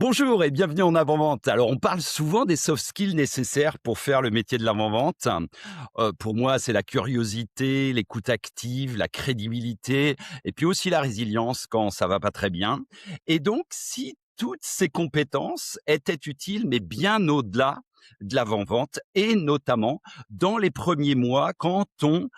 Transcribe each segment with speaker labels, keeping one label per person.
Speaker 1: Bonjour et bienvenue en avant-vente. Alors, on parle souvent des soft skills nécessaires pour faire le métier de l'avant-vente. Pour moi, c'est la curiosité, l'écoute active, la crédibilité et puis aussi la résilience quand ça va pas très bien. Et donc, si toutes ces compétences étaient utiles, mais bien au-delà de l'avant-vente et notamment dans les premiers mois quand on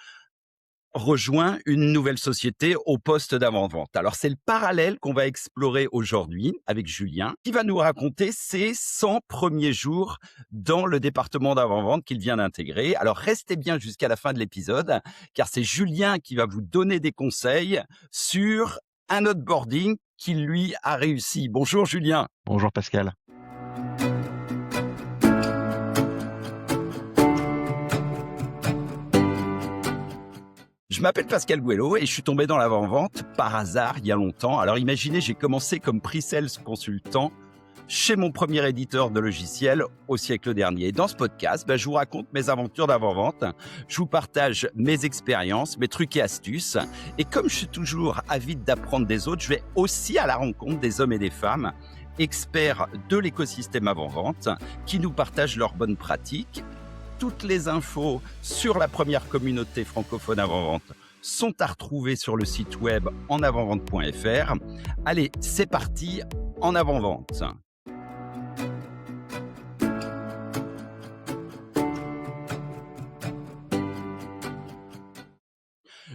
Speaker 1: rejoint une nouvelle société au poste d'avant-vente. Alors, c'est le parallèle qu'on va explorer aujourd'hui avec Julien, qui va nous raconter ses 100 premiers jours dans le département d'avant-vente qu'il vient d'intégrer. Alors, restez bien jusqu'à la fin de l'épisode, car c'est Julien qui va vous donner des conseils sur un onboarding qui lui a réussi. Bonjour Julien.
Speaker 2: Bonjour Pascal.
Speaker 1: Je m'appelle Pascal Gouello et je suis tombé dans l'avant-vente par hasard il y a longtemps. Alors imaginez, j'ai commencé comme pre-sales consultant chez mon premier éditeur de logiciels au siècle dernier. Et dans ce podcast, je vous raconte mes aventures d'avant-vente, je vous partage mes expériences, mes trucs et astuces. Et comme je suis toujours avide d'apprendre des autres, je vais aussi à la rencontre des hommes et des femmes experts de l'écosystème avant-vente qui nous partagent leurs bonnes pratiques. Toutes les infos sur la première communauté francophone avant-vente sont à retrouver sur le site web enavantvente.fr. Allez, c'est parti, en avant-vente.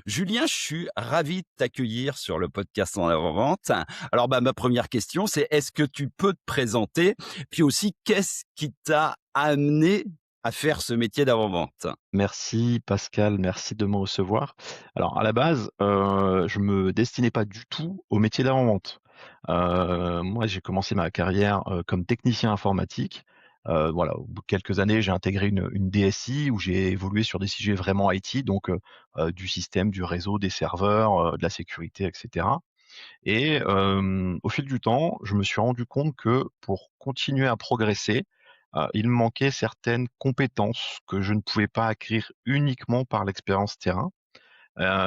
Speaker 1: Julien, je suis ravi de t'accueillir sur le podcast en avant-vente. Alors, ma première question, c'est est-ce que tu peux te présenter? Puis aussi, qu'est-ce qui t'a amené à faire ce métier d'avant-vente?
Speaker 2: Merci Pascal, merci de me recevoir. Alors à la base, je me destinais pas du tout au métier d'avant-vente. Moi j'ai commencé ma carrière, comme technicien informatique. Voilà, au bout de quelques années, j'ai intégré une DSI où j'ai évolué sur des sujets vraiment IT, donc du système, du réseau, des serveurs, de la sécurité et cetera. Et au fil du temps, je me suis rendu compte que pour continuer à progresser, il me manquait certaines compétences que je ne pouvais pas acquérir uniquement par l'expérience terrain.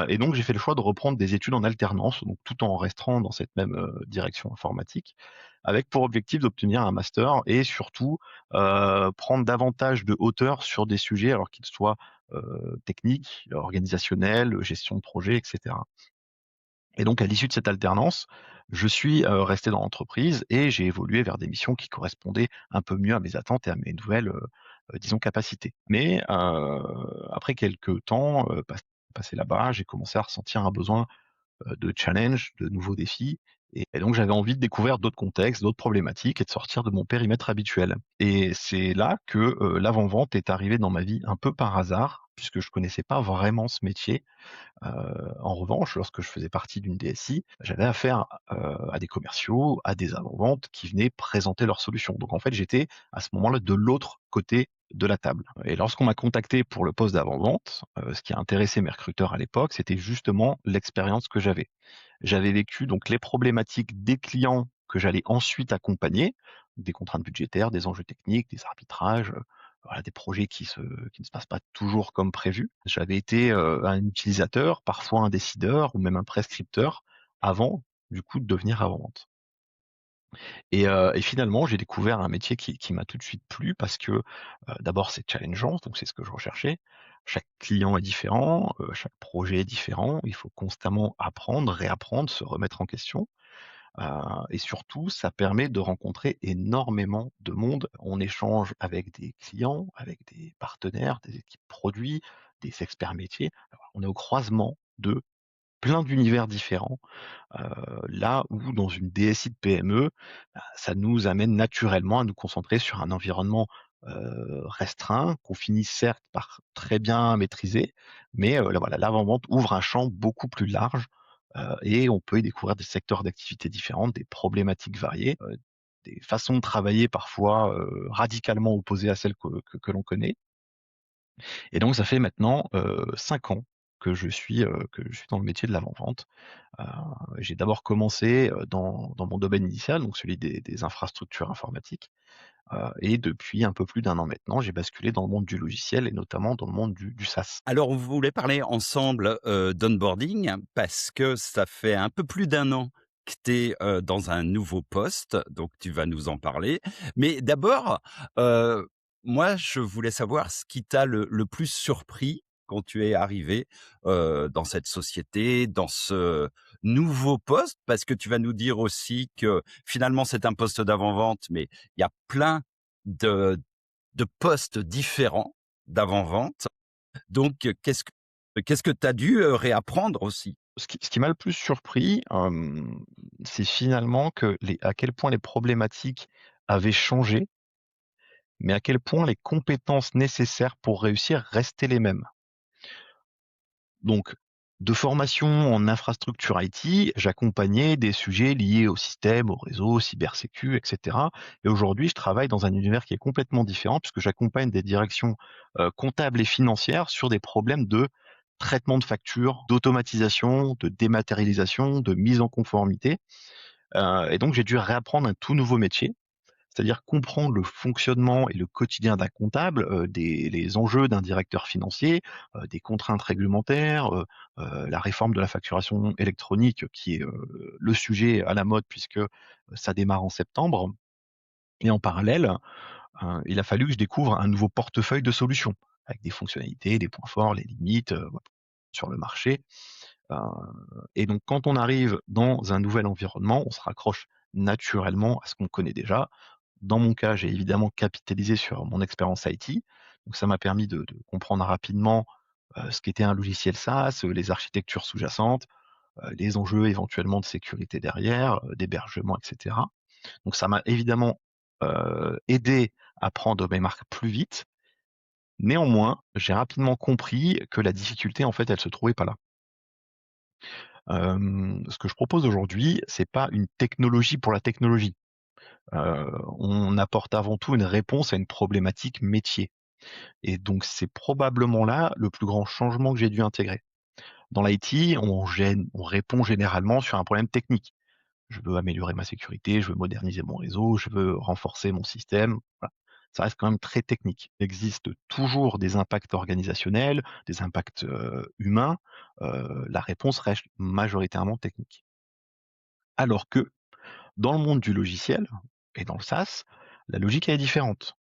Speaker 2: Et donc j'ai fait le choix de reprendre des études en alternance, donc tout en restant dans cette même, direction informatique, avec pour objectif d'obtenir un master et surtout, prendre davantage de hauteur sur des sujets alors qu'ils soient, techniques, organisationnels, gestion de projet et cetera. Et donc à l'issue de cette alternance, je suis, resté dans l'entreprise et j'ai évolué vers des missions qui correspondaient un peu mieux à mes attentes et à mes nouvelles, disons capacités. Mais, après quelques temps, passés là-bas, j'ai commencé à ressentir un besoin, de challenge, de nouveaux défis et donc j'avais envie de découvrir d'autres contextes, d'autres problématiques et de sortir de mon périmètre habituel. Et c'est là que, l'avant-vente est arrivé dans ma vie un peu par hasard, puisque je connaissais pas vraiment ce métier. En revanche, lorsque je faisais partie d'une DSI, j'avais affaire, à des commerciaux, à des avant-ventes qui venaient présenter leurs solutions. Donc en fait, j'étais à ce moment-là de l'autre côté de la table. Et lorsqu'on m'a contacté pour le poste d'avant-vente, ce qui a intéressé mes recruteurs à l'époque, c'était justement l'expérience que j'avais. J'avais vécu donc les problématiques des clients que j'allais ensuite accompagner, des contraintes budgétaires, des enjeux techniques, des arbitrages, voilà, des projets qui ne se passent pas toujours comme prévu. J'avais été, un utilisateur, parfois un décideur ou même un prescripteur avant, du coup, de devenir avant-vente. Et finalement, j'ai découvert un métier qui m'a tout de suite plu parce que, d'abord c'est challengeant, donc c'est ce que je recherchais. Chaque client est différent, chaque projet est différent. Il faut constamment apprendre, réapprendre, se remettre en question. Heu et surtout, ça permet de rencontrer énormément de monde. On échange avec des clients, avec des partenaires, des équipes produits, des experts métiers. Alors, on est au croisement de plein d'univers différents, là où dans une DSI de PME, ça nous amène naturellement à nous concentrer sur un environnement, restreint qu'on finit certes par très bien maîtriser, mais là voilà, l'avant-vente ouvre un champ beaucoup plus large, et on peut y découvrir des secteurs d'activité différentes, des problématiques variées, des façons de travailler parfois, radicalement opposées à celles que l'on connaît. Et donc ça fait maintenant, 5 ans que je suis dans le métier de l'avant-vente. Heu, j'ai d'abord commencé, dans mon domaine initial, donc celui des infrastructures informatiques, et depuis un peu plus d'1 an maintenant, j'ai basculé dans le monde du logiciel et notamment dans le monde du SaaS.
Speaker 1: Alors, on voulait parler ensemble, d'onboarding parce que ça fait un peu plus d'un an impacté, dans un nouveau poste, donc tu vas nous en parler. Mais d'abord, heu, moi, je voulais savoir ce qui t'a le plus surpris quand tu es arrivé, dans cette société, dans ce nouveau poste? Parce que tu vas nous dire aussi que finalement c'est un poste d'avant-vente, mais il y a plein de de postes différents d'avant-vente. Donc, qu'est-ce que tu as dû, réapprendre aussi?
Speaker 2: Ce qui m'a le plus surpris, c'est finalement que les à quel point les problématiques avaient changé, mais à quel point les compétences nécessaires pour réussir restaient les mêmes. Donc, de formation en infrastructure IT, j'accompagnais des sujets liés au système, au réseau, cybersécu, et cetera. Et aujourd'hui, je travaille dans un univers qui est complètement différent puisque j'accompagne des directions, comptables et financières sur des problèmes de traitement de factures, d'automatisation, de dématérialisation, de mise en conformité. Et donc j'ai dû réapprendre un tout nouveau métier, c'est-à-dire comprendre le fonctionnement et le quotidien d'un comptable, des les enjeux d'un directeur financier, des contraintes réglementaires, la réforme de la facturation électronique qui est, le sujet à la mode puisque, ça démarre en septembre. Et en parallèle, il a fallu que je découvre un nouveau portefeuille de solutions avec des fonctionnalités, des points forts, les limites, voilà, sur le marché. Heu et donc quand on arrive dans un nouvel environnement, on se raccroche naturellement à ce qu'on connaît déjà. Dans mon cas, j'ai évidemment capitalisé sur mon expérience IT, donc ça m'a permis de comprendre rapidement, ce qu'était un logiciel SaaS, les architectures sous-jacentes, les enjeux éventuellement de sécurité derrière, d'hébergement et cetera. Donc ça m'a évidemment, aidé à prendre mes marques plus vite. Néanmoins, j'ai rapidement compris que la difficulté, en fait, elle se trouvait pas là. Ce que je propose aujourd'hui, c'est pas une technologie pour la technologie. On apporte avant tout une réponse à une problématique métier et donc c'est probablement là le plus grand changement que j'ai dû intégrer. Dans l'IT, on répond généralement sur un problème technique. Je veux améliorer ma sécurité, je veux moderniser mon réseau, je veux renforcer mon système, voilà. Ça reste quand même très technique. Il existe toujours des impacts organisationnels, des impacts, humains, la réponse reste majoritairement technique. Alors que dans le monde du logiciel et dans le SaaS, la logique elle est différente.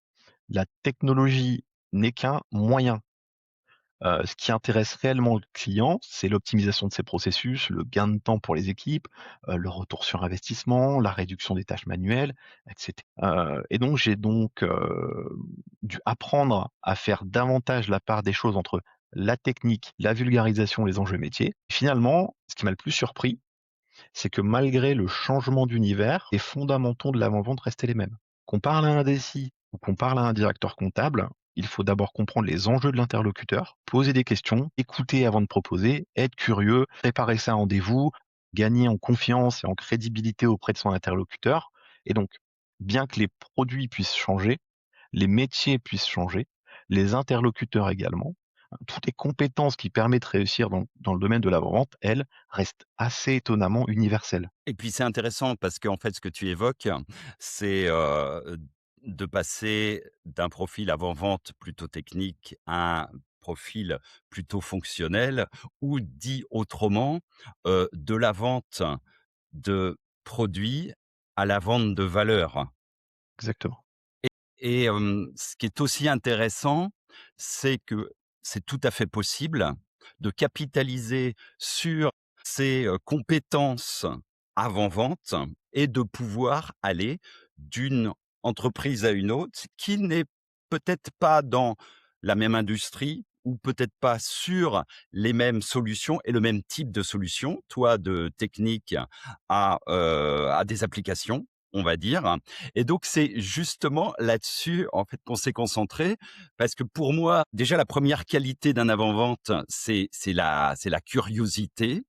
Speaker 2: La technologie n'est qu'un moyen. Ce qui intéresse réellement le client, c'est l'optimisation de ses processus, le gain de temps pour les équipes, le retour sur investissement, la réduction des tâches manuelles, et cetera. Et donc j'ai dû apprendre à faire davantage la part des choses entre la technique, la vulgarisation, les enjeux métiers. Finalement, ce qui m'a le plus surpris, c'est que malgré le changement d'univers, les fondamentaux de l'avant-vente restaient les mêmes. Qu'on parle à un DSI ou qu'on parle à un directeur comptable, il faut d'abord comprendre les enjeux de l'interlocuteur, poser des questions, écouter avant de proposer, être curieux, préparer sa rendez-vous, gagner en confiance et en crédibilité auprès de son interlocuteur. Et donc, bien que les produits puissent changer, les métiers puissent changer, les interlocuteurs également. Toutes les compétences qui permettent de réussir dans le domaine de l'avant-vente, elles, restent assez étonnamment universelles.
Speaker 1: Et puis c'est intéressant parce qu'en fait, ce que tu évoques, c'est, de passer d'un profil avant-vente plutôt technique à un profil plutôt fonctionnel ou dit autrement, de la vente de produits à la vente de valeur.
Speaker 2: Exactement.
Speaker 1: Et ce qui est aussi intéressant, c'est que c'est tout à fait possible de capitaliser sur ses, compétences avant-vente et de pouvoir aller d'une entreprise à une autre qui n'est peut-être pas dans la même industrie ou peut-être pas sur les mêmes solutions et le même type de solution. Toi, de technique à des applications, on va dire. Et donc, c'est justement là-dessus, en fait, qu'on s'est concentré parce que pour moi, déjà, la première qualité d'un avant-vente, c'est la curiosité.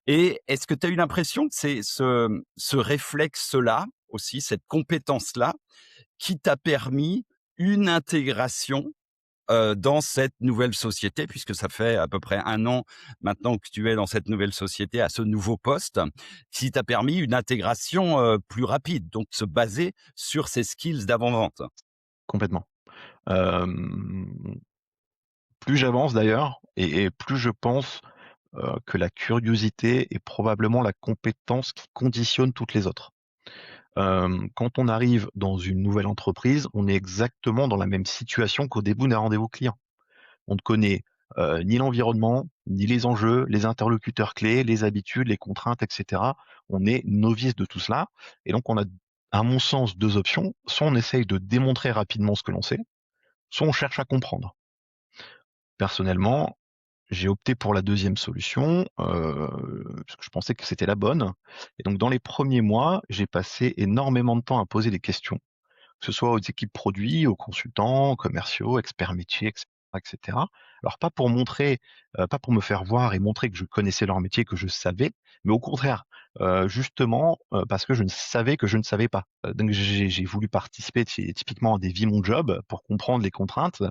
Speaker 1: Et est-ce que tu as eu l'impression que c'est ce réflexe-là aussi, cette compétence-là, qui t'a permis une intégration, dans cette nouvelle société? Puisque ça fait à peu près 1 an maintenant que tu es dans cette nouvelle société, à ce nouveau poste, qui t'a permis une intégration, plus rapide, donc se baser sur ces skills d'avant-vente.
Speaker 2: Complètement. Hem, Plus j'avance d'ailleurs et plus je pense que la curiosité est probablement la compétence qui conditionne toutes les autres. Quand on arrive dans une nouvelle entreprise, on est exactement dans la même situation qu'au début d'un rendez-vous client. On ne connaît ni l'environnement, ni les enjeux, les interlocuteurs clés, les habitudes, les contraintes, etc. On est novice de tout cela. Et donc, on a, à mon sens, deux options. Soit on essaye de démontrer rapidement ce que l'on sait, soit on cherche à comprendre. Personnellement, j'ai opté pour la deuxième solution, parce que je pensais que c'était la bonne. Et donc, dans les premiers mois, j'ai passé énormément de temps à poser des questions, que ce soit aux équipes produits, aux consultants, commerciaux, experts métiers, etc., etc. Alors pas pour montrer, pas pour me faire voir et montrer que je connaissais leur métier, que je savais, mais au contraire, justement parce que je ne savais que je ne savais pas. Donc j'ai voulu participer typiquement à des Vie mon job pour comprendre les contraintes.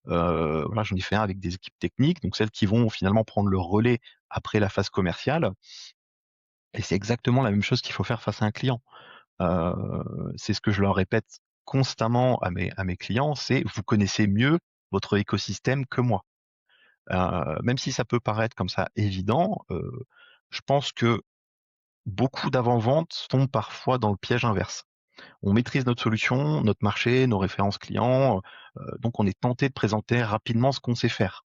Speaker 2: Voilà, j'en ai fait un avec des équipes techniques, donc celles qui vont finalement prendre le relais après la phase commerciale. Et c'est exactement la même chose qu'il faut faire face à un client. C'est ce que je leur répète constamment à mes clients, c'est vous connaissez mieux votre écosystème que moi. Même si ça peut paraître comme ça évident, je pense que beaucoup d'avant-ventes tombent parfois dans le piège inverse. On maîtrise notre solution, notre marché, nos références clients, donc on est tenté de présenter rapidement ce qu'on sait faire.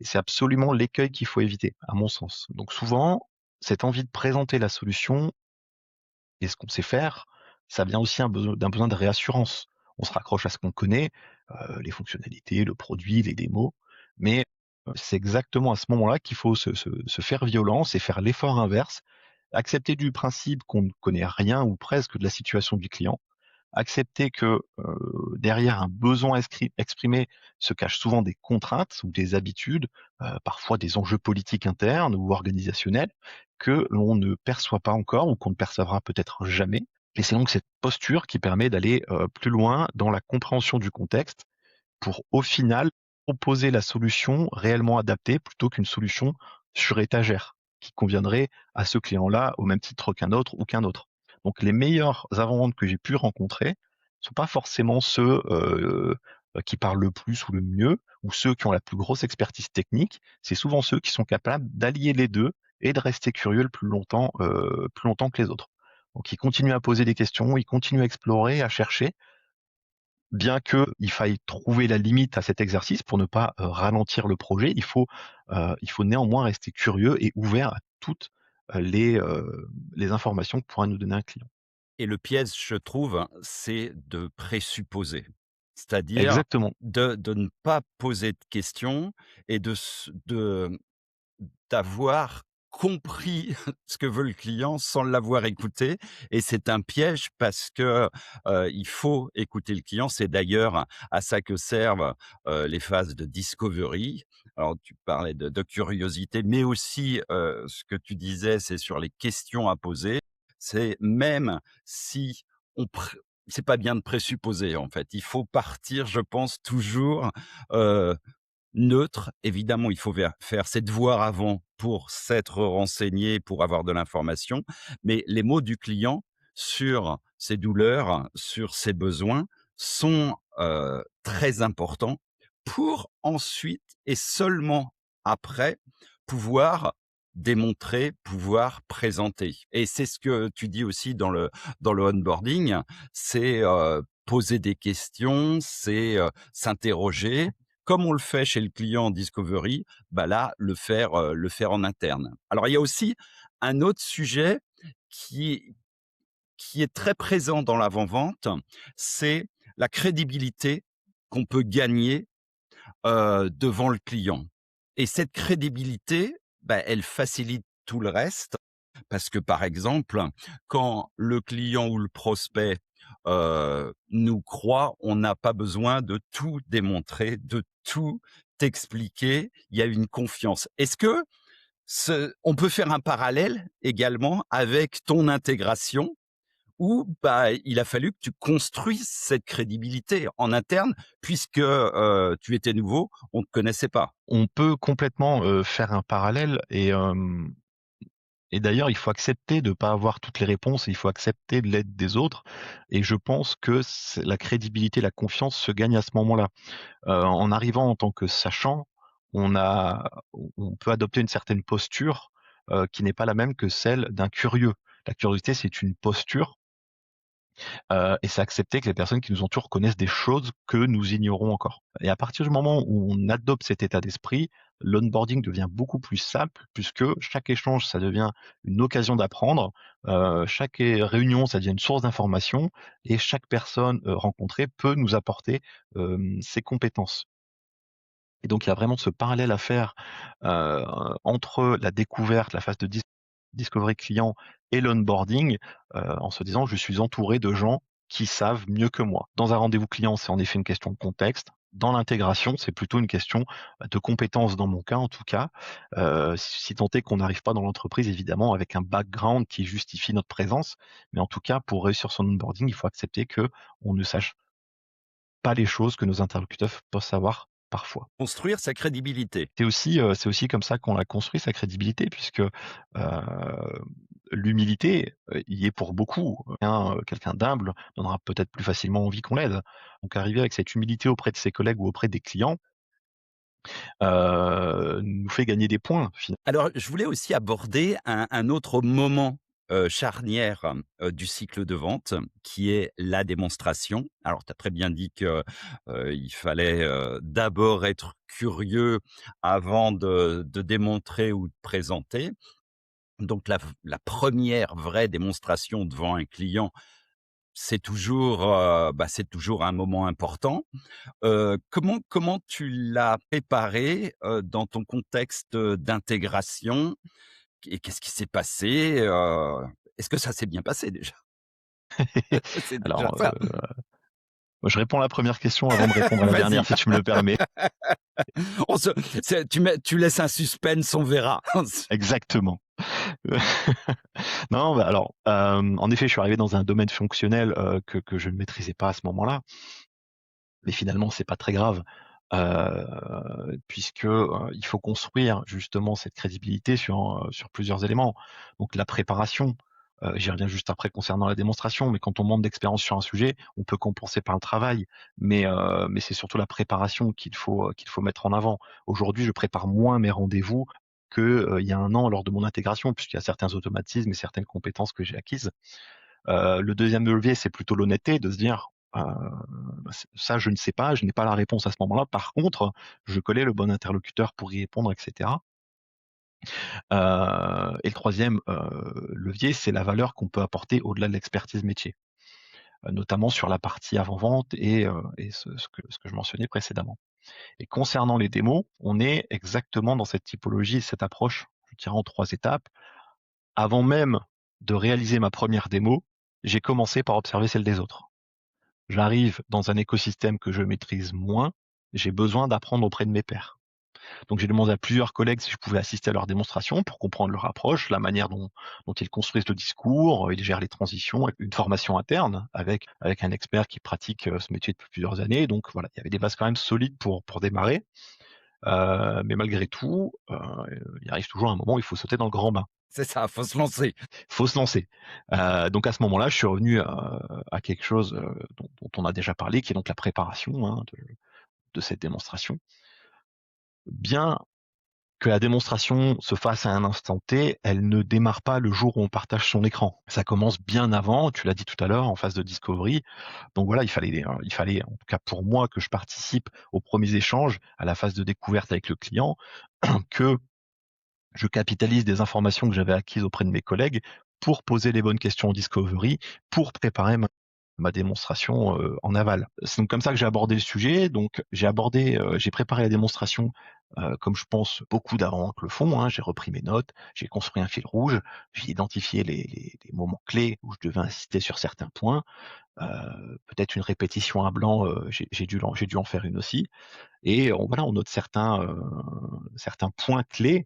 Speaker 2: Et c'est absolument l'écueil qu'il faut éviter, à mon sens. Donc souvent, cette envie de présenter la solution et ce qu'on sait faire, ça vient aussi d'un besoin de réassurance. On se raccroche à ce qu'on connaît, les fonctionnalités, le produit, les démos, mais c'est exactement à ce moment-là qu'il faut se faire violence et faire l'effort inverse, accepter du principe qu'on ne connaît rien ou presque de la situation du client, accepter que derrière un besoin exprimé se cachent souvent des contraintes ou des habitudes, parfois des enjeux politiques internes ou organisationnels que l'on ne perçoit pas encore ou qu'on ne percevra peut-être jamais. Et c'est donc cette posture qui permet d'aller plus loin dans la compréhension du contexte pour au final proposer la solution réellement adaptée plutôt qu'une solution sur étagère qui conviendrait à ce client-là au même titre qu'un autre ou qu'un autre. Donc les meilleurs avant-ventes que j'ai pu rencontrer ne sont pas forcément ceux qui parlent le plus ou le mieux ou ceux qui ont la plus grosse expertise technique. C'est souvent ceux qui sont capables d'allier les deux et de rester curieux le plus longtemps que les autres. Donc ils continuent à poser des questions, ils continuent à explorer, à chercher, bien qu'il faille trouver la limite à cet exercice pour ne pas ralentir le projet, il faut néanmoins rester curieux et ouvert à toutes les informations que pourra nous donner un client.
Speaker 1: Et le piège, je trouve, c'est de présupposer. C'est-à-dire
Speaker 2: Exactement.
Speaker 1: de ne pas poser de questions et d'avoir compris ce que veut le client sans l'avoir écouté, et c'est un piège parce que, il faut écouter le client. C'est d'ailleurs à ça que servent, les phases de discovery. Alors tu parlais de curiosité, mais aussi, ce que tu disais, c'est sur les questions à poser. C'est même si on pré c'est pas bien de présupposer, en fait. Il faut partir, je pense, toujours, heu neutre. Évidemment, il faut faire ses devoirs avant pour s'être renseigné, pour avoir de l'information, mais les mots du client sur ses douleurs, sur ses besoins sont, très importants pour ensuite et seulement après pouvoir démontrer, pouvoir présenter, et c'est ce que tu dis aussi dans le onboarding, c'est, poser des questions, c'est, s'interroger comme on le fait chez le client en discovery, bah là, le faire en interne. Alors il y a aussi un autre sujet qui qui est très présent dans l'avant-vente, c'est la crédibilité qu'on peut gagner, devant le client, et cette crédibilité, bah, elle facilite tout le reste parce que, par exemple, quand le client ou le prospect, nous croit, on n'a pas besoin de tout démontrer, de tout expliquer. Il y a une confiance. Est-ce que on peut faire un parallèle également avec ton intégration où, bah, il a fallu que tu construises cette crédibilité en interne puisque, tu étais nouveau, on ne te connaissait pas?
Speaker 2: On peut complètement faire un parallèle et d'ailleurs, il faut accepter de ne pas avoir toutes les réponses et il faut accepter de l'aide des autres. Et je pense que la crédibilité, la confiance se gagne à ce moment-là. En arrivant en tant que sachant, on peut adopter une certaine posture qui n'est pas la même que celle d'un curieux. La curiosité, c'est une posture et c'est accepter que les personnes qui nous entourent connaissent des choses que nous ignorons encore. Et à partir du moment où on adopte cet état d'esprit, l'onboarding devient beaucoup plus simple puisque chaque échange, ça devient une occasion d'apprendre, chaque réunion, ça devient une source d'information et chaque personne rencontrée peut nous apporter ses compétences. Et donc, il y a vraiment ce parallèle à faire euh, entre la découverte, la phase de discovery client et l'onboarding, en se disant je suis entouré de gens qui savent mieux que moi. Dans un rendez-vous client, c'est en effet une question de contexte. Dans l'intégration, c'est plutôt une question de compétences dans mon cas en tout cas, si tant est qu'on n'arrive pas dans l'entreprise évidemment avec un background qui justifie notre présence, mais en tout cas pour réussir son onboarding, il faut accepter que on ne sache pas les choses que nos interlocuteurs peuvent savoir parfois.
Speaker 1: Construire sa crédibilité.
Speaker 2: C'est aussi comme ça qu'on a construit sa crédibilité puisque, l'humilité, y est pour beaucoup. Quelqu'un d'humble donnera peut-être plus facilement envie qu'on l'aide. Donc arriver avec cette humilité auprès de ses collègues ou auprès des clients, nous fait gagner des points
Speaker 1: Alors, je voulais aussi aborder un autre moment, charnière, du cycle de vente, qui est la démonstration. Alors, tu as très bien dit que, il fallait, d'abord être curieux avant de démontrer ou de présenter. Donc la 1re vraie démonstration devant un client, c'est toujours un moment important. Comment tu l'as préparé, dans ton contexte, d'intégration? Et qu'est-ce qui s'est passé? Est-ce que ça s'est bien passé déjà? C'est déjà
Speaker 2: Alors,
Speaker 1: ça.
Speaker 2: je réponds à la première question avant de répondre à la
Speaker 1: Vas-y.
Speaker 2: dernière, si tu me le permets.
Speaker 1: On se tu laisses un suspense, on verra.
Speaker 2: Exactement. Non, bah, alors, en effet, je suis arrivé dans un domaine fonctionnel, que je ne maîtrisais pas à ce moment-là. Mais finalement, c'est pas très grave, puisque, il faut construire justement cette crédibilité sur plusieurs éléments. Donc la préparation, j'y reviens juste après concernant la démonstration, mais quand on manque d'expérience sur un sujet, on peut compenser par le travail. Mais c'est surtout la préparation qu'il faut mettre en avant. Aujourd'hui, je prépare moins mes rendez-vous que, il y a 1 an lors de mon intégration, puisqu'il y a certains automatismes et certaines compétences que j'ai acquises. Le deuxième levier, c'est plutôt l'honnêteté, de se dire, bah, ça je ne sais pas, je n'ai pas la réponse à ce moment-là. Par contre, je connais le bon interlocuteur pour y répondre, et cetera. Et le troisième levier, c'est la valeur qu'on peut apporter au-delà de l'expertise métier, notamment sur la partie avant-vente et ce que je mentionnais précédemment. Et concernant les démos, on est exactement dans cette typologie, cette approche, je dirais en 3 étapes. Avant même de réaliser ma première démo, j'ai commencé par observer celle des autres. J'arrive dans un écosystème que je maîtrise moins, j'ai besoin d'apprendre auprès de mes pairs. Donc j'ai demandé à plusieurs collègues si je pouvais assister à leur démonstration pour comprendre leur approche, la manière dont ils construisent le discours, ils gèrent les transitions, une formation interne avec un expert qui pratique ce métier depuis plusieurs années. Donc voilà, il y avait des bases quand même solides pour démarrer. Mais malgré tout, il arrive toujours un moment où il faut sauter dans le grand bain.
Speaker 1: C'est ça, faut se lancer.
Speaker 2: Faut se lancer. Donc à ce moment-là, je suis revenu à quelque chose dont on a déjà parlé, qui est donc la préparation de cette démonstration. Bien que la démonstration se fasse à un instant T, elle ne démarre pas le jour où on partage son écran. Ça commence bien avant, tu l'as dit tout à l'heure, en phase de discovery. Donc voilà, il fallait, en tout cas pour moi, que je participe aux premiers échanges, à la phase de découverte avec le client, que je capitalise des informations que j'avais acquises auprès de mes collègues pour poser les bonnes questions en discovery, pour préparer ma démonstration en aval. C'est donc comme ça que j'ai abordé le sujet. Donc j'ai préparé la démonstration comme je pense beaucoup d'avant le font. J'ai repris mes notes, j'ai construit un fil rouge, j'ai identifié les moments clés où je devais insister sur certains points. Peut-être une répétition à blanc, j'ai dû en faire une aussi. Et on note certains points clés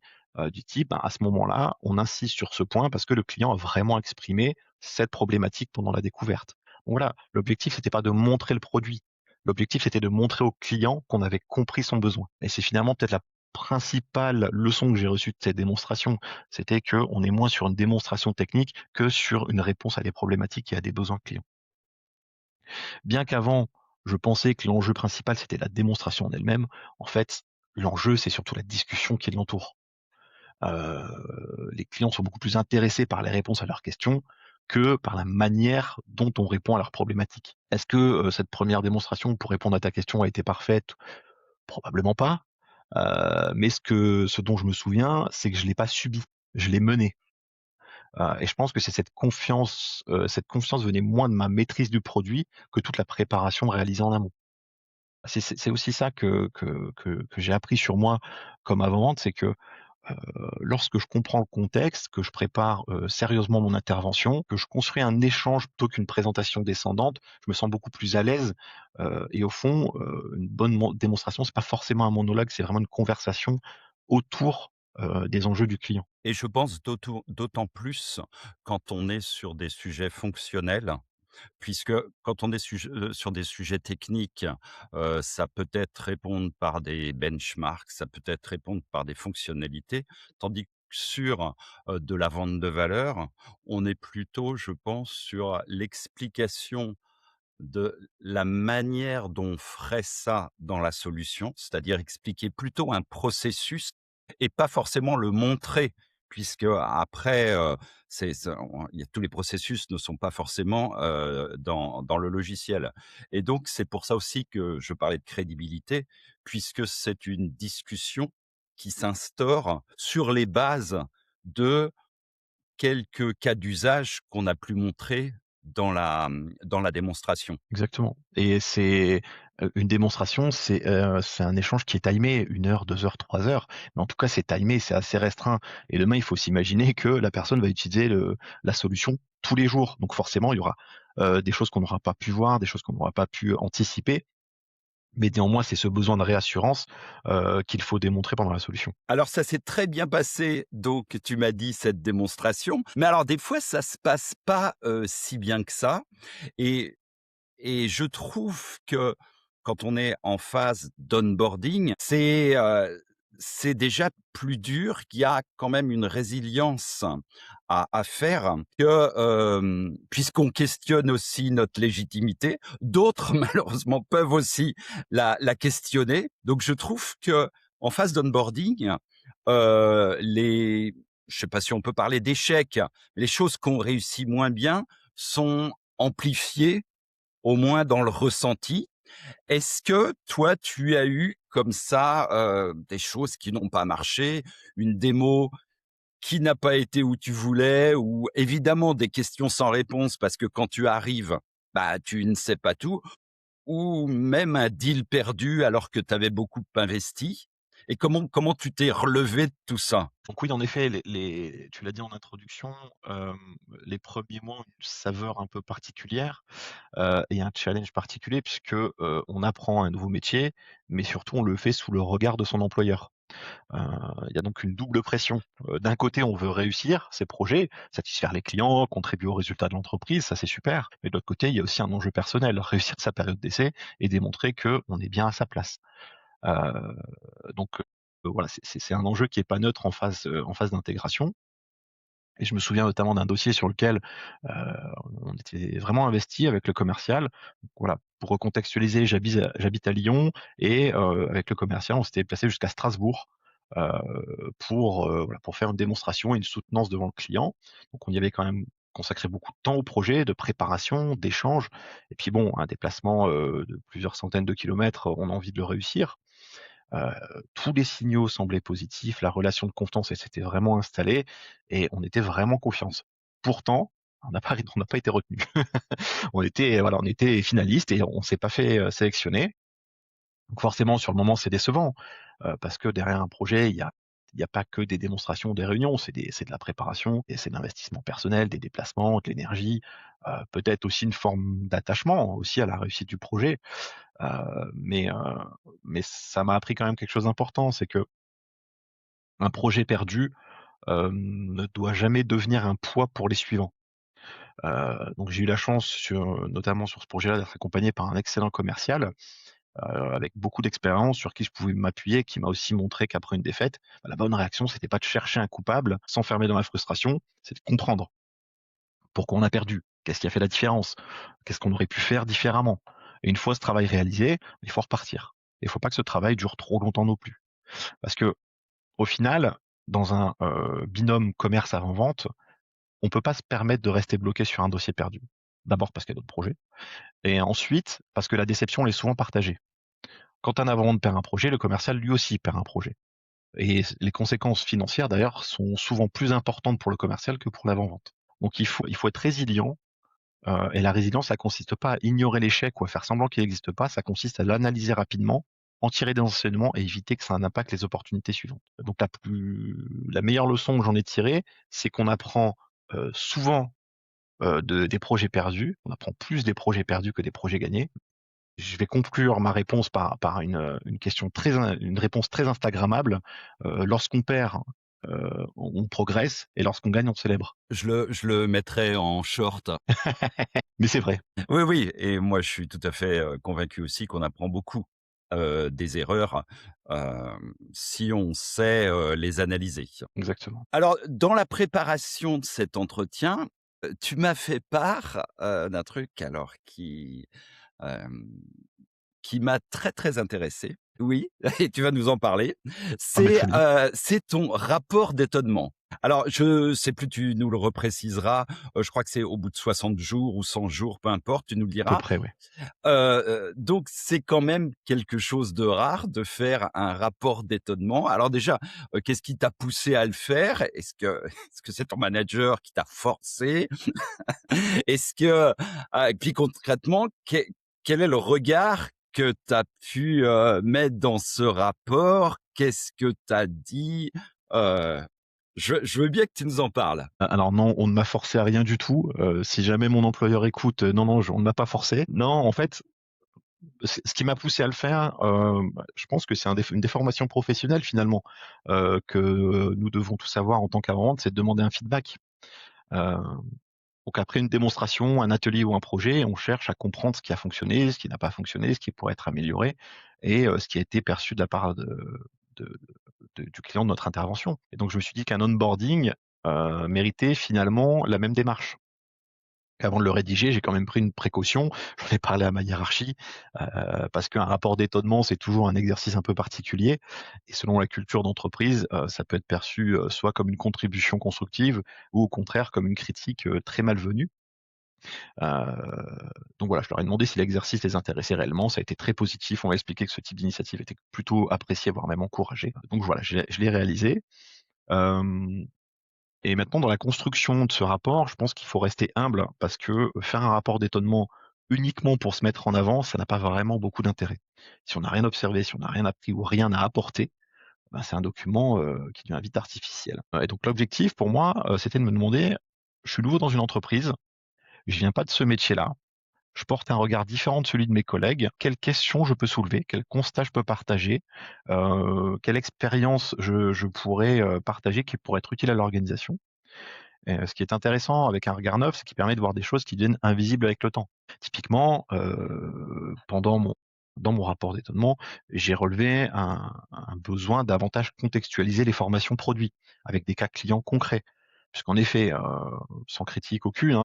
Speaker 2: du type, ben, à ce moment-là, on insiste sur ce point parce que le client a vraiment exprimé cette problématique pendant la découverte. Donc voilà, l'objectif, c'était pas de montrer le produit. L'objectif, c'était de montrer au client qu'on avait compris son besoin. Et c'est finalement peut-être la principale leçon que j'ai reçue de cette démonstration, c'était qu'on est moins sur une démonstration technique que sur une réponse à des problématiques et à des besoins clients. Bien qu'avant, je pensais que l'enjeu principal, c'était la démonstration en elle-même, en fait, L'enjeu, c'est surtout la discussion qui l'entoure. Les clients sont beaucoup plus intéressés par les réponses à leurs questions que par la manière dont on répond à leurs problématiques. Est-ce que, cette première démonstration pour répondre à ta question a été parfaite? Probablement pas, mais ce dont je me souviens, c'est que je l'ai pas subi, je l'ai mené. Et je pense que c'est cette confiance venait moins de ma maîtrise du produit que toute la préparation réalisée en amont. C'est aussi ça que j'ai appris sur moi comme avant-vente, c'est que, lorsque je comprends le contexte, que je prépare, sérieusement mon intervention, que je construis un échange plutôt qu'une présentation descendante, je me sens beaucoup plus à l'aise, et au fond, une bonne démonstration, c'est pas forcément un monologue, c'est vraiment une conversation autour, des enjeux du client.
Speaker 1: Et je pense d'autant plus quand on est sur des sujets fonctionnels. Puisque quand on est sur des sujets techniques, ça peut être répondre par des benchmarks, ça peut être répondre par des fonctionnalités, tandis que sur, de la vente de valeur, on est plutôt, je pense, sur l'explication de la manière dont on ferait ça dans la solution, c'est-à-dire expliquer plutôt un processus et pas forcément le montrer, puisque après, c'est on il y a tous les processus ne sont pas forcément, dans le logiciel et donc c'est pour ça aussi que je parlais de crédibilité, puisque c'est une discussion qui s'instaure sur les bases de quelques cas d'usage qu'on a pu montrer dans la démonstration.
Speaker 2: Exactement, et c'est, une démonstration, c'est un échange qui est timé, 1 heure, 2 heures, 3 heures, mais en tout cas, c'est timé, c'est assez restreint, et demain, il faut s'imaginer que la personne va utiliser la solution tous les jours. Donc forcément, il y aura, des choses qu'on n'aura pas pu voir, des choses qu'on n'aura pas pu anticiper, mais néanmoins, c'est ce besoin de réassurance, qu'il faut démontrer pendant la solution.
Speaker 1: Alors ça s'est très bien passé, donc tu m'as dit cette démonstration, mais alors des fois ça se passe pas, si bien que ça et je trouve que quand on est en phase d'onboarding, c'est déjà plus dur, qu'il y a quand même une résilience à faire que, puisqu'on questionne aussi notre légitimité, d'autres malheureusement peuvent aussi la questionner. Donc je trouve que en phase d'onboarding, les je sais pas si on peut parler d'échecs, les choses qu'on réussit moins bien sont amplifiées au moins dans le ressenti. Est-ce que toi, tu as eu comme ça, des choses qui n'ont pas marché, une démo qui n'a pas été où tu voulais ou évidemment des questions sans réponse parce que quand tu arrives, bah, tu ne sais pas tout ou même un deal perdu alors que tu avais beaucoup investi? Et comment tu t'es relevé de tout ça?
Speaker 2: Donc oui, en effet, les tu l'as dit en introduction, les premiers mois ont une saveur un peu particulière, et un challenge particulier puisque, on apprend un nouveau métier, mais surtout on le fait sous le regard de son employeur. Heu, il y a donc une double pression. D'un côté, on veut réussir ses projets, satisfaire les clients, contribuer aux résultats de l'entreprise, ça c'est super. Mais de l'autre côté, il y a aussi un enjeu personnel, réussir sa période d'essai et démontrer qu'on est bien à sa place. Heu, donc, voilà, c'est un enjeu qui est pas neutre en phase d'intégration, et je me souviens notamment d'un dossier sur lequel, heu, on était vraiment investi avec le commercial. Donc voilà, pour recontextualiser, j'habite à Lyon, et avec le commercial, on s'était déplacé jusqu'à Strasbourg, heu, voilà, pour faire une démonstration et une soutenance devant le client. Donc on y avait quand même consacré beaucoup de temps au projet, de préparation, d'échange, et puis bon, un déplacement, de plusieurs centaines de kilomètres, on a envie de le réussir. Tous les signaux semblaient positifs, la relation de confiance, elle s'était vraiment installée, et on était vraiment confiance. Pourtant, on n'a pas été retenu. Voilà, on était finaliste et on s'est pas fait, sélectionner. Donc forcément, sur le moment, c'est décevant, parce que derrière un projet, il y a pas que des démonstrations, des réunions, c'est de la préparation et c'est de l'investissement personnel, des déplacements, de l'énergie, peut-être aussi une forme d'attachement aussi à la réussite du projet. Heu, mais heu, mais ça m'a appris quand même quelque chose d'important, c'est que un projet perdu, ne doit jamais devenir un poids pour les suivants. Donc j'ai eu la chance notamment sur ce projet-là, d'être accompagné par un excellent commercial, avec beaucoup d'expérience sur qui je pouvais m'appuyer, qui m'a aussi montré qu'après une défaite, bah, la bonne réaction, c'était pas de chercher un coupable, s'enfermer dans la frustration, c'est de comprendre pourquoi on a perdu, qu'est-ce qui a fait la différence, qu'est-ce qu'on aurait pu faire différemment, et une fois ce travail réalisé, il faut repartir. Il faut pas que ce travail dure trop longtemps non plus. Parce que au final, dans un, binôme commerce avant-vente, on peut pas se permettre de rester bloqué sur un dossier perdu. D'abord parce qu'il y a d'autres projets et ensuite parce que la déception, elle est souvent partagée. Quand un avant-vente perd un projet, le commercial lui aussi perd un projet et les conséquences financières d'ailleurs sont souvent plus importantes pour le commercial que pour l'avant-vente. Donc il faut être résilient, et la résilience, ça consiste pas à ignorer l'échec ou à faire semblant qu'il n'existe pas, ça consiste à l'analyser rapidement, en tirer des enseignements et éviter que ça impacte les opportunités suivantes. Donc la meilleure leçon que j'en ai tirée, c'est qu'on apprend, souvent, des projets perdus. On apprend plus des projets perdus que des projets gagnés. Je vais conclure ma réponse par une question une réponse très instagrammable. Lorsqu'on perd, on progresse et lorsqu'on gagne, on célèbre.
Speaker 1: Je le mettrai en short.
Speaker 2: Mais c'est vrai,
Speaker 1: Oui, oui, et moi je suis tout à fait, convaincu aussi qu'on apprend beaucoup, des erreurs, si on sait, les analyser.
Speaker 2: exactement.
Speaker 1: Alors, dans la préparation de cet entretien, tu m'as fait part, d'un truc alors hem, qui m'a très, très intéressé. Oui, et tu vas nous en parler.
Speaker 2: Ah mais très bien.
Speaker 1: C'est ton rapport d'étonnement. Alors, je sais plus, tu nous le repréciseras, je crois que c'est au bout de 60 jours ou 100 jours, peu importe, tu nous le
Speaker 2: À peu
Speaker 1: diras.
Speaker 2: près, ouais.
Speaker 1: Donc c'est quand même quelque chose de rare de faire un rapport d'étonnement. Alors déjà, qu'est-ce qui t'a poussé à le faire? Est-ce que c'est ton manager qui t'a forcé? Est-ce que et puis concrètement, quel est le regard que tu as pu, mettre dans ce rapport? Qu'est-ce que tu as dit? Heu, je veux bien que tu nous en parles.
Speaker 2: Alors non, on ne m'a forcé à rien du tout. Si jamais mon employeur écoute, non, non, on ne m'a pas forcé. Non, en fait, ce qui m'a poussé à le faire, je pense que c'est une déformation professionnelle finalement, que nous devons tous avoir en tant qu'avant-vente, c'est de demander un feedback. Heu, donc après une démonstration, un atelier ou un projet, on cherche à comprendre ce qui a fonctionné, ce qui n'a pas fonctionné, ce qui pourrait être amélioré et ce qui a été perçu de la part de du client de notre intervention. Et donc je me suis dit qu'un onboarding, méritait finalement la même démarche. Avant de le rédiger, j'ai quand même pris une précaution. J'en ai parlé à ma hiérarchie, parce qu'un rapport d'étonnement, c'est toujours un exercice un peu particulier et selon la culture d'entreprise, ça peut être perçu, soit comme une contribution constructive ou au contraire comme une critique, très malvenue. Donc voilà, je leur ai demandé si l'exercice les intéressait réellement. Ça a été très positif. On m'a expliqué que ce type d'initiative était plutôt apprécié, voire même encouragé. Donc voilà, je l'ai réalisé. Hem Et maintenant dans la construction de ce rapport, je pense qu'il faut rester humble parce que faire un rapport d'étonnement uniquement pour se mettre en avant, ça n'a pas vraiment beaucoup d'intérêt. Si on n'a rien observé, si on n'a rien appris ou rien à apporter, ben, c'est un document, qui devient vite artificiel. Et donc l'objectif pour moi, c'était de me demander: «Je suis nouveau dans une entreprise, je viens pas de ce métier-là, je porte un regard différent de celui de mes collègues. Quelles questions je peux soulever? Quels constats je peux partager? Quelle expérience je pourrais, partager qui pourrait être utile à l'organisation?» Et ce qui est intéressant avec un regard neuf, c'est qu'il permet de voir des choses qui deviennent invisibles avec le temps. Typiquement, dans mon rapport d'étonnement, j'ai relevé un besoin davantage contextualiser les formations produits, avec des cas clients concrets. Puisqu'en effet, sans critique aucune, hein,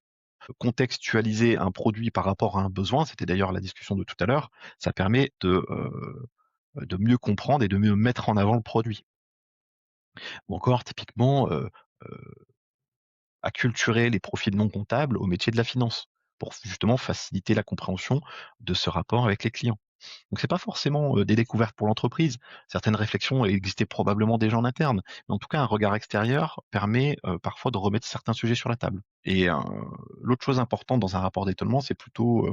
Speaker 2: contextualiser un produit par rapport à un besoin, c'était d'ailleurs la discussion de tout à l'heure, ça permet de mieux comprendre et de mieux mettre en avant le produit. Ou encore typiquement, acculturer les profils non comptables au métier de la finance, pour justement faciliter la compréhension de ce rapport avec les clients. Donc c'est pas forcément, des découvertes pour l'entreprise. Certaines réflexions existaient probablement déjà en interne, mais en tout cas un regard extérieur permet, parfois de remettre certains sujets sur la table. Et l'autre chose importante dans un rapport d'étonnement, c'est plutôt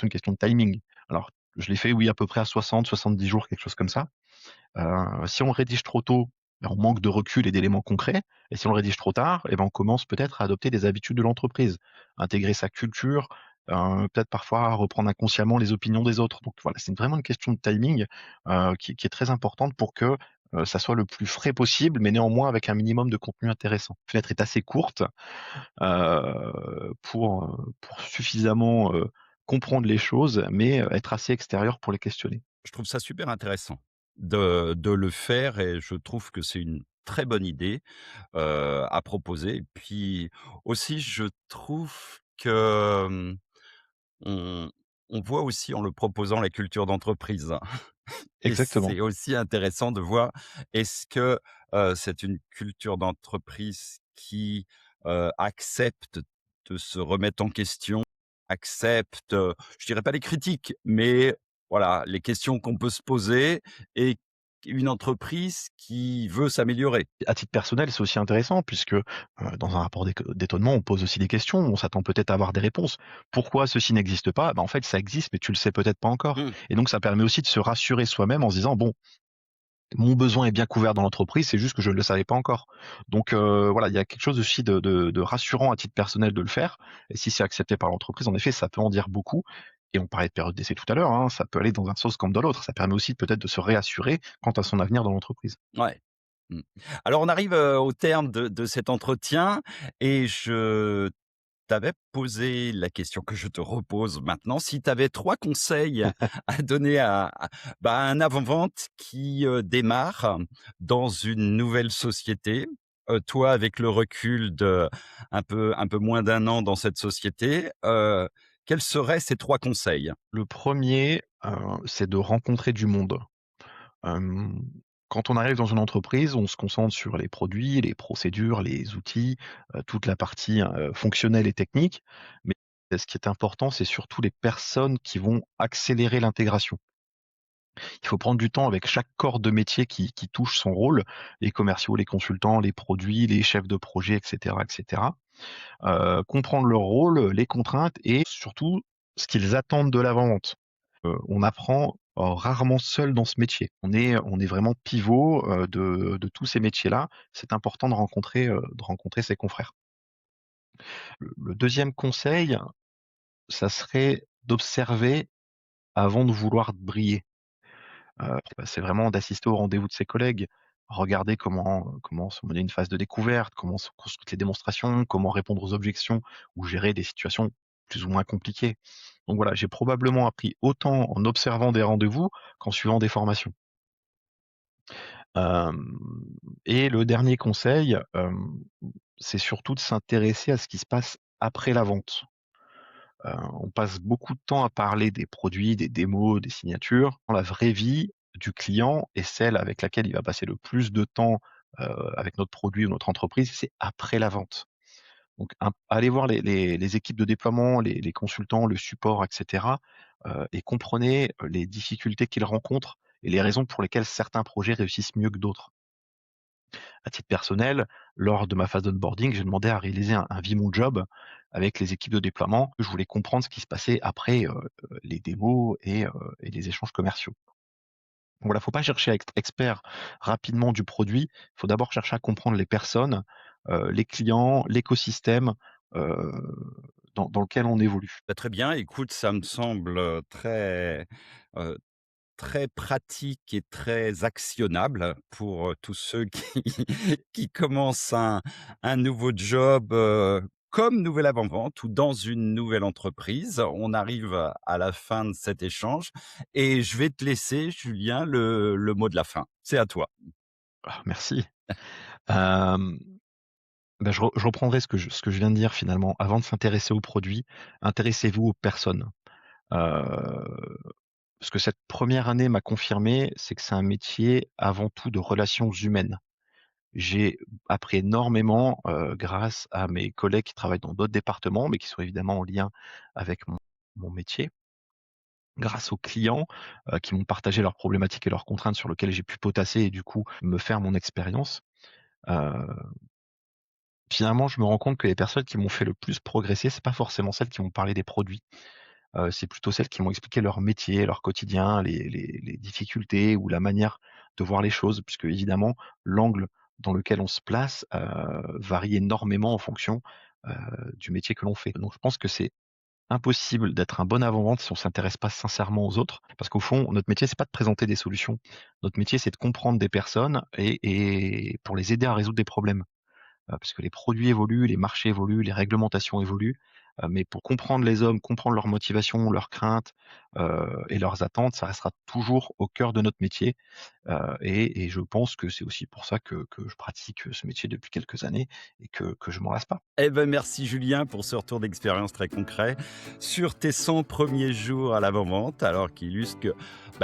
Speaker 2: une question de timing. Alors je l'ai fait, oui, à peu près à 60-70 jours, quelque chose comme ça. Si on rédige trop tôt, ben, on manque de recul et d'éléments concrets et si on le rédige trop tard et ben, on commence peut-être à adopter des habitudes de l'entreprise, intégrer sa culture, peut-être parfois reprendre inconsciemment les opinions des autres. Donc voilà, c'est vraiment une question de timing, qui est très importante pour que, ça soit le plus frais possible, mais néanmoins avec un minimum de contenu intéressant. La fenêtre est assez courte, pour suffisamment, comprendre les choses, mais, être assez extérieur pour les questionner.
Speaker 1: Je trouve ça super intéressant de le faire et je trouve que c'est une très bonne idée, à proposer. Et puis aussi, je trouve que, on voit aussi en le proposant la culture d'entreprise. Et
Speaker 2: Exactement.
Speaker 1: c'est aussi intéressant de voir, est-ce que, c'est une culture d'entreprise qui, accepte de se remettre en question, accepte, je dirais pas les critiques, mais voilà, les questions qu'on peut se poser et une entreprise qui veut s'améliorer?
Speaker 2: À titre personnel, c'est aussi intéressant puisque, dans un rapport d'étonnement, on pose aussi des questions, on s'attend peut-être à avoir des réponses. Pourquoi ceci n'existe pas? Bah, en fait, ça existe, mais tu le sais peut-être pas encore
Speaker 1: Mmh,
Speaker 2: et donc ça permet aussi de se rassurer soi-même en se disant: «Bon, mon besoin est bien couvert dans l'entreprise, c'est juste que je ne le savais pas encore». Donc voilà, il y a quelque chose aussi de rassurant à titre personnel de le faire et si c'est accepté par l'entreprise, en effet, ça peut en dire beaucoup et on parlait de période d'essai tout à l'heure, hein, ça peut aller dans un sens comme dans l'autre. Ça permet aussi peut-être de se réassurer quant à son avenir dans l'entreprise.
Speaker 1: ouais. Mmh. Alors on arrive, au terme de cet entretien et je t'avais posé la question que je te repose maintenant. Si tu avais 3 conseils à donner à un avant-vente qui, démarre dans une nouvelle société, toi avec le recul de un peu moins d'un an dans cette société, quels seraient ces 3 conseils?
Speaker 2: Le premier, c'est de rencontrer du monde. Hem, Quand on arrive dans une entreprise, on se concentre sur les produits, les procédures, les outils, toute la partie, fonctionnelle et technique. Mais ce qui est important, c'est surtout les personnes qui vont accélérer l'intégration. Il faut prendre du temps avec chaque corps de métier qui touche son rôle, les commerciaux, les consultants, les produits, les chefs de projet et cetera et cetera. Comprendre leur rôle, les contraintes et surtout ce qu'ils attendent de l'avant-vente. On apprend, rarement seul dans ce métier. On est vraiment pivot, de tous ces métiers-là. C'est important de rencontrer ses confrères. Le 2e conseil, ça serait d'observer avant de vouloir briller. C'est vraiment d'assister au rendez-vous de ses collègues, regarder comment se mener une phase de découverte, comment sont construites les démonstrations, comment répondre aux objections ou gérer des situations plus ou moins compliquées. Donc voilà, j'ai probablement appris autant en observant des rendez-vous qu'en suivant des formations. Hem Et le dernier conseil, c'est surtout de s'intéresser à ce qui se passe après la vente. On passe beaucoup de temps à parler des produits, des démos, des signatures. Dans la vraie vie du client et celle avec laquelle il va passer le plus de temps, avec notre produit ou notre entreprise, c'est après la vente. Donc allez voir les équipes de déploiement, les consultants, le support et cetera, et comprenez, les difficultés qu'ils rencontrent et les raisons pour lesquelles certains projets réussissent mieux que d'autres. À titre personnel, lors de ma phase d'onboarding, j'ai demandé à réaliser un Vie mon job avec les équipes de déploiement. Je voulais comprendre ce qui se passait après, les démos et les échanges commerciaux. Donc voilà, faut pas chercher à être expert rapidement du produit. Il faut d'abord chercher à comprendre les personnes, les clients, l'écosystème, heu, dans lequel on évolue.
Speaker 1: Bah, très bien, écoute, ça me semble, heu, très pratique et très actionnable pour, tous ceux qui qui commencent un nouveau job, comme nouvel avant-vente ou dans une nouvelle entreprise. On arrive à la fin de cet échange et je vais te laisser, Julien, le mot de la fin. C'est à toi.
Speaker 2: Ah merci. Hem, Bah, je reprendrai ce que je viens de dire finalement. Avant de s'intéresser aux produits, intéressez-vous aux personnes. Heu Ce que cette première année m'a confirmé, c'est que c'est un métier avant tout de relations humaines. J'ai appris énormément, grâce à mes collègues qui travaillent dans d'autres départements, mais qui sont évidemment en lien avec mon métier. Grâce aux clients, qui m'ont partagé leurs problématiques et leurs contraintes sur lesquelles j'ai pu potasser et du coup me faire mon expérience. Heu, Finalement, je me rends compte que les personnes qui m'ont fait le plus progresser, c'est pas forcément celles qui m'ont parlé des produits. C'est plutôt celles qui m'ont expliqué leur métier, leur quotidien, les difficultés ou la manière de voir les choses, puisque évidemment l'angle dans lequel on se place, varie énormément en fonction, heu, du métier que l'on fait. Donc je pense que c'est impossible d'être un bon avant-vente si on s'intéresse pas sincèrement aux autres, parce qu'au fond, notre métier, c'est pas de présenter des solutions. Notre métier, c'est de comprendre des personnes et pour les aider à résoudre des problèmes. Parce que les produits évoluent, les marchés évoluent, les réglementations évoluent, mais pour comprendre les hommes, comprendre leurs motivations, leurs craintes, et leurs attentes, ça restera toujours au cœur de notre métier. Et je pense que c'est aussi pour ça que je pratique ce métier depuis quelques années et que je m'en lasse pas.
Speaker 1: Eh ben, merci Julien pour ce retour d'expérience très concret sur tes 100 premiers jours à l'avant-vente, alors qui illustre que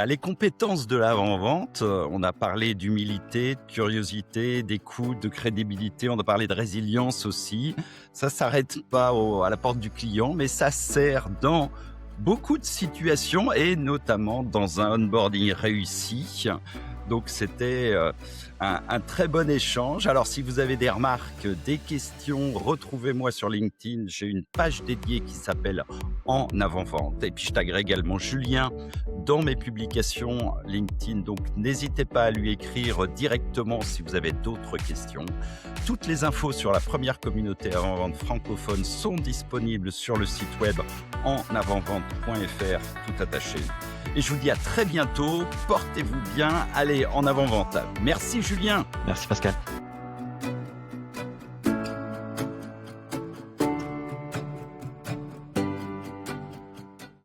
Speaker 1: les compétences de l'avant-vente, on a parlé d'humilité, de curiosité, d'écoute, de crédibilité, on a parlé de résilience aussi. Ça s'arrête pas à la porte du client, mais ça sert dans beaucoup de situations et notamment dans un onboarding réussi. Donc c'était un très bon échange. Alors si vous avez des remarques, des questions, retrouvez-moi sur LinkedIn. J'ai une page dédiée qui s'appelle En avant-vente. Et puis je taguerai également Julien dans mes publications LinkedIn. Donc n'hésitez pas à lui écrire directement si vous avez d'autres questions. Toutes les infos sur la première communauté avant-vente francophone sont disponibles sur le site web enavantvente.fr, tout attaché. Et je vous dis à très bientôt. Portez-vous bien. Allez, en avant-vente. Merci Julien.
Speaker 2: Merci Pascal.